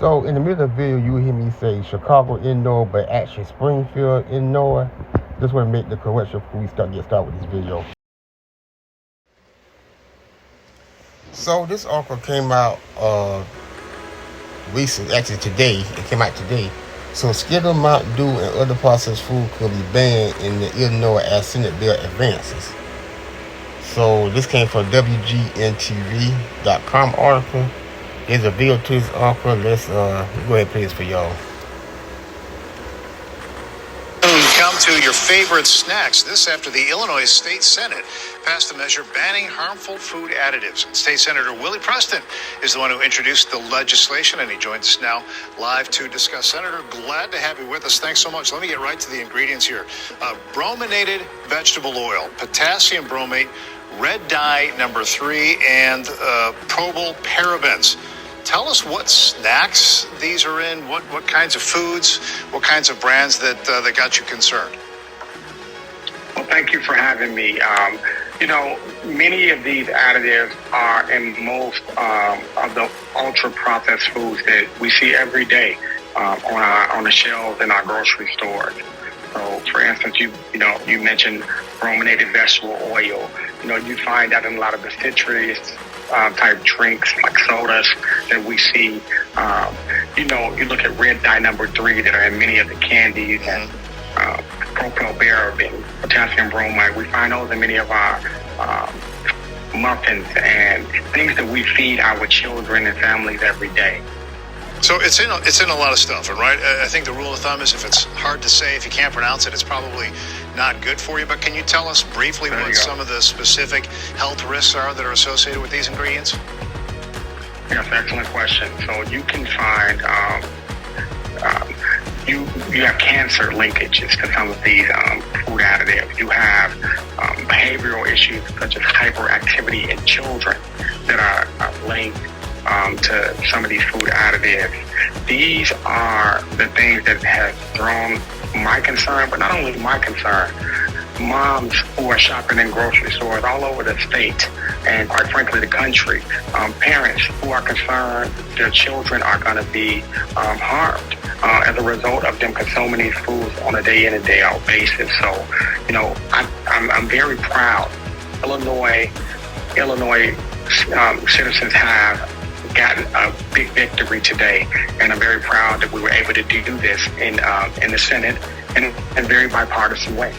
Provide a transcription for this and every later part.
So in the middle of the video, you hear me say Chicago, Illinois, but actually Springfield, Illinois. Just want to make the correction before we get started with this video. So this article came out recently, actually today. It came out today. So Skittles, Mountain Dew, and other processed food could be banned in the Illinois as Senate bill advances. So this came from WGNTV.com article. There's a video to this article. Let's go ahead and play this for y'all. Come to your favorite snacks. This after the Illinois State Senate passed a measure banning harmful food additives. And State Senator Willie Preston is the one who introduced the legislation, and he joins us now live to discuss. Senator, glad to have you with us. Thanks so much. Let me get right to the ingredients here. Brominated vegetable oil, potassium bromate, red dye number 3, and probyl parabens. Tell us what snacks these are in, what kinds of foods, what kinds of brands that got you concerned. Well, thank you for having me. Many of these additives are in most of the ultra-processed foods that we see every day on the shelves in our grocery stores. So, for instance, you mentioned brominated vegetable oil. You find that in a lot of the citrus type drinks like sodas that we see. You look at red dye number 3 that are in many of the candies, and propyl paraben, potassium bromide. We find those in many of our muffins and things that we feed our children and families every day. So it's in a lot of stuff, right? I think the rule of thumb is if it's hard to say, if you can't pronounce it, it's probably not good for you. But can you tell us briefly what some of the specific health risks are that are associated with these ingredients? Yes, excellent question. So you can find you have cancer linkages to some of these food additives. You have behavioral issues such as hyperactivity in children that are linked to some of these food additives. These are the things that have drawn my concern, but not only my concern. Moms who are shopping in grocery stores all over the state and quite frankly the country, parents who are concerned their children are going to be harmed as a result of them consuming these foods on a day in and day out basis. So, I'm very proud. Illinois citizens have gotten a big victory today, and I'm very proud that we were able to do this in the Senate in a very bipartisan way.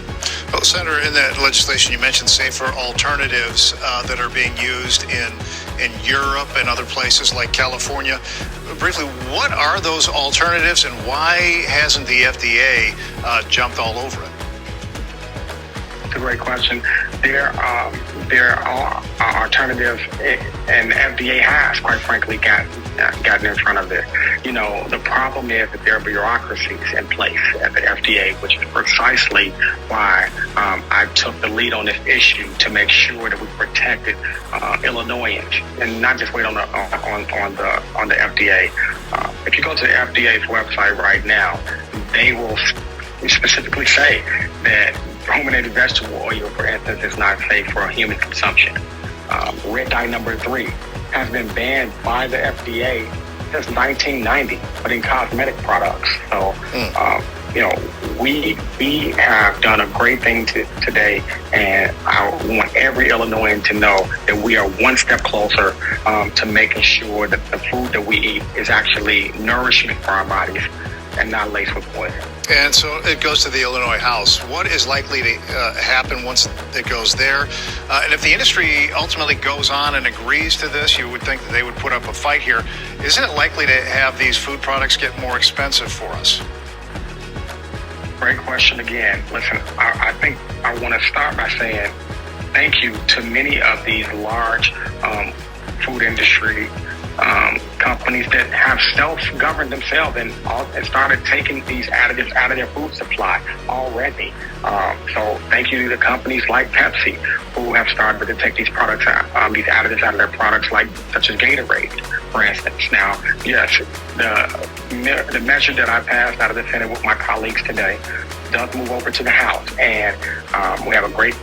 Well, Senator, in that legislation you mentioned safer alternatives that are being used in Europe and other places like California. Briefly, what are those alternatives, and why hasn't the FDA jumped all over it? It's a great question. There are alternatives, and the FDA has, quite frankly, gotten in front of this. The problem is that there are bureaucracies in place at the FDA, which is precisely why I took the lead on this issue to make sure that we protected Illinoisans and not just wait on the FDA. If you go to the FDA's website right now, they will specifically say that brominated vegetable oil, for instance, is not safe for human consumption. Red dye number 3 has been banned by the FDA since 1990, but in cosmetic products. So, we have done a great thing today, and I want every Illinoisan to know that we are one step closer to making sure that the food that we eat is actually nourishment for our bodies and not laced with poison. And so it goes to the Illinois House. What is likely to happen once it goes there? And if the industry ultimately goes on and agrees to this, you would think that they would put up a fight here. Isn't it likely to have these food products get more expensive for us? Great question again. Listen, I think I want to start by saying thank you to many of these large food industry companies that have self-governed themselves and started taking these additives out of their food supply already. So thank you to the companies like Pepsi who have started to take these products out, these additives out of their products, such as Gatorade, for instance. Now, yes, the measure that I passed out of the Senate with my colleagues today does move over to the House, and we have a great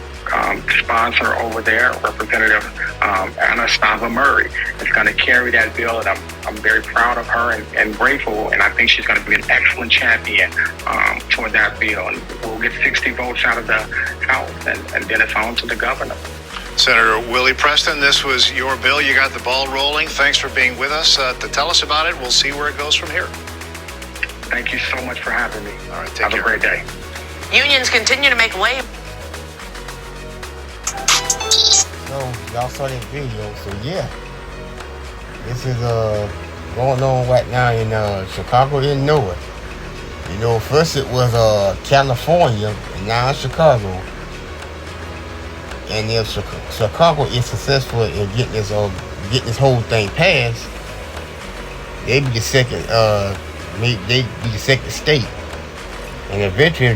sponsor over there, Representative Anastasia Murray, is going to carry that bill, and I'm very proud of her and grateful, and I think she's going to be an excellent champion for that bill. And we'll get 60 votes out of the House, and then it's on to the governor. Senator Willie Preston, this was your bill. You got the ball rolling. Thanks for being with us to tell us about it. We'll see where it goes from here. Thank you so much for having me. All right, take Have care. a great day. Unions continue to make waves. So y'all saw that video. So yeah, this is going on right now in Chicago, Illinois. You know, first it was California, and now it's Chicago. And if Chicago is successful in getting this whole thing passed, they be the second they be the second state, and eventually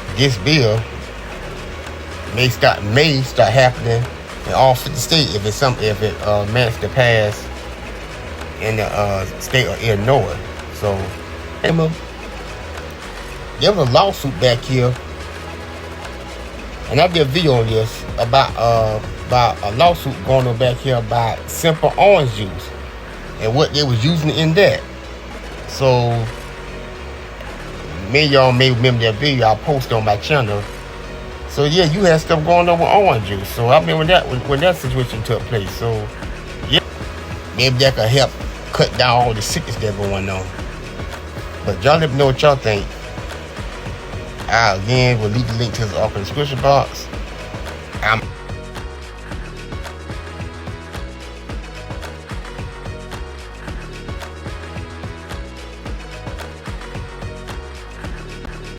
this bill may start happening in all 50 states if it managed to pass in the state of Illinois. So there was a lawsuit back here, and I did a video on this about a lawsuit going on back here about simple orange juice and what they was using in that. So many of y'all may remember that video I posted on my channel. So yeah, you had stuff going on with orange juice. So I mean when that situation took place. So yeah, maybe that could help cut down all the sickness that's going on. But y'all let me know what y'all think. I again will leave the link to this up in the description box.